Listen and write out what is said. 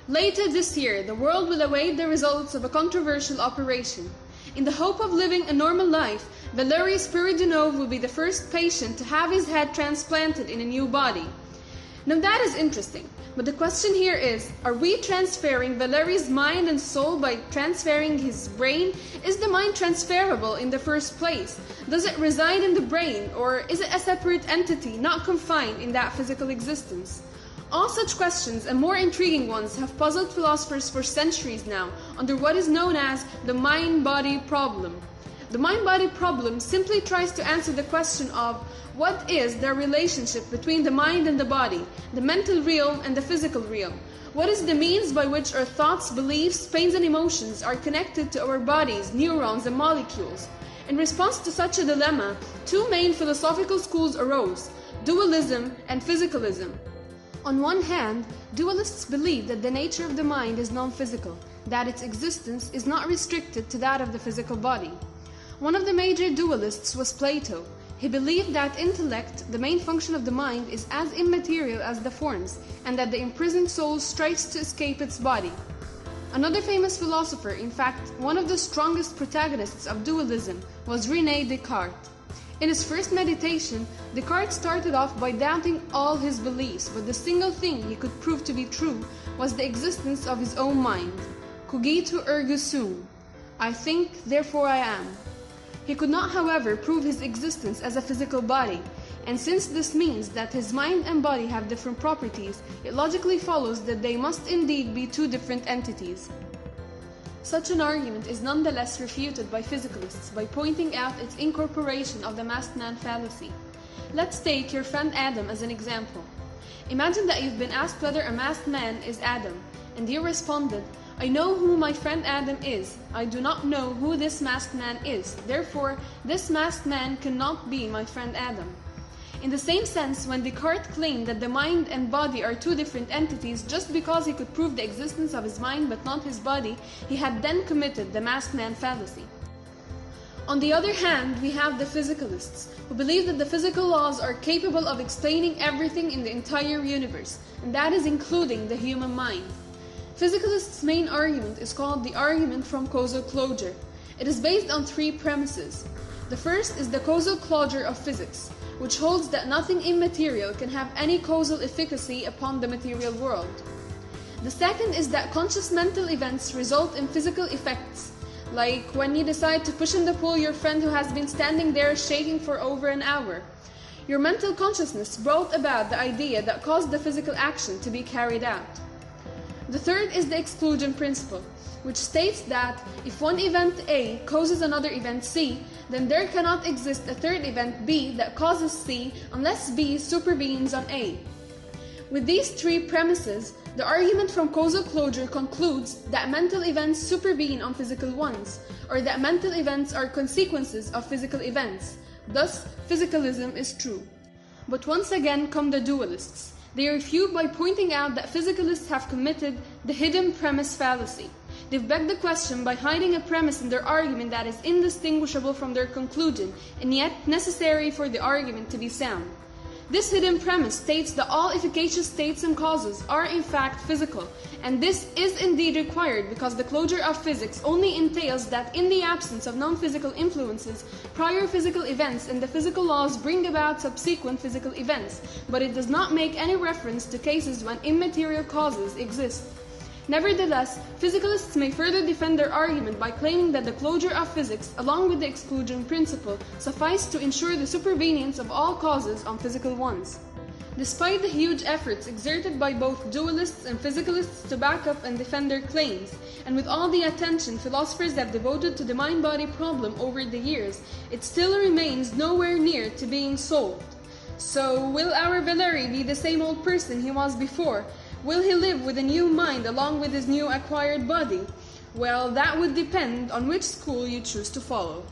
Later this year, the world will await the results of a controversial operation. In the hope of living a normal life, Valery Spiridonov will be the first patient to have his head transplanted in a new body. Now that is interesting, but the question here is, are we transferring Valery's mind and soul by transferring his brain? Is the mind transferable in the first place? Does it reside in the brain, or is it a separate entity not confined in that physical existence? All such questions and more intriguing ones have puzzled philosophers for centuries now under what is known as the mind-body problem. The mind-body problem simply tries to answer the question of what is the relationship between the mind and the body, the mental realm and the physical realm. What is the means by which our thoughts, beliefs, pains and emotions are connected to our bodies, neurons and molecules? In response to such a dilemma, two main philosophical schools arose, dualism and physicalism. On one hand, dualists believe that the nature of the mind is non-physical, that its existence is not restricted to that of the physical body. One of the major dualists was Plato. He believed that intellect, the main function of the mind, is as immaterial as the forms, and that the imprisoned soul strives to escape its body. Another famous philosopher, in fact, one of the strongest protagonists of dualism, was René Descartes. In his first meditation, Descartes started off by doubting all his beliefs, but the single thing he could prove to be true was the existence of his own mind. Cogito ergo sum. I think, therefore I am. He could not, however, prove his existence as a physical body, and since this means that his mind and body have different properties, it logically follows that they must indeed be two different entities. Such an argument is nonetheless refuted by physicalists by pointing out its incorporation of the masked man fallacy. Let's take your friend Adam as an example. Imagine that you've been asked whether a masked man is Adam, and you responded, I know who my friend Adam is. I do not know who this masked man is. Therefore, this masked man cannot be my friend Adam. In the same sense, when Descartes claimed that the mind and body are two different entities just because he could prove the existence of his mind but not his body, he had then committed the masked man fallacy. On the other hand, we have the physicalists, who believe that the physical laws are capable of explaining everything in the entire universe, and that is including the human mind. Physicalists' main argument is called the argument from causal closure. It is based on three premises. The first is the causal closure of physics, which holds that nothing immaterial can have any causal efficacy upon the material world. The second is that conscious mental events result in physical effects, like when you decide to push in the pool your friend who has been standing there shaking for over an hour. Your mental consciousness brought about the idea that caused the physical action to be carried out. The third is the exclusion principle, which states that if one event A causes another event C, then there cannot exist a third event B that causes C unless B supervenes on A. With these three premises, the argument from causal closure concludes that mental events supervene on physical ones, or that mental events are consequences of physical events. Thus, physicalism is true. But once again come the dualists. They refute by pointing out that physicalists have committed the hidden premise fallacy. They've begged the question by hiding a premise in their argument that is indistinguishable from their conclusion, and yet necessary for the argument to be sound. This hidden premise states that all efficacious states and causes are in fact physical, and this is indeed required because the closure of physics only entails that in the absence of non-physical influences, prior physical events and the physical laws bring about subsequent physical events, but it does not make any reference to cases when immaterial causes exist. Nevertheless, physicalists may further defend their argument by claiming that the closure of physics, along with the exclusion principle, suffice to ensure the supervenience of all causes on physical ones. Despite the huge efforts exerted by both dualists and physicalists to back up and defend their claims, and with all the attention philosophers have devoted to the mind-body problem over the years, it still remains nowhere near to being solved. So, will our Valery be the same old person he was before? Will he live with a new mind along with his new acquired body? Well, that would depend on which school you choose to follow.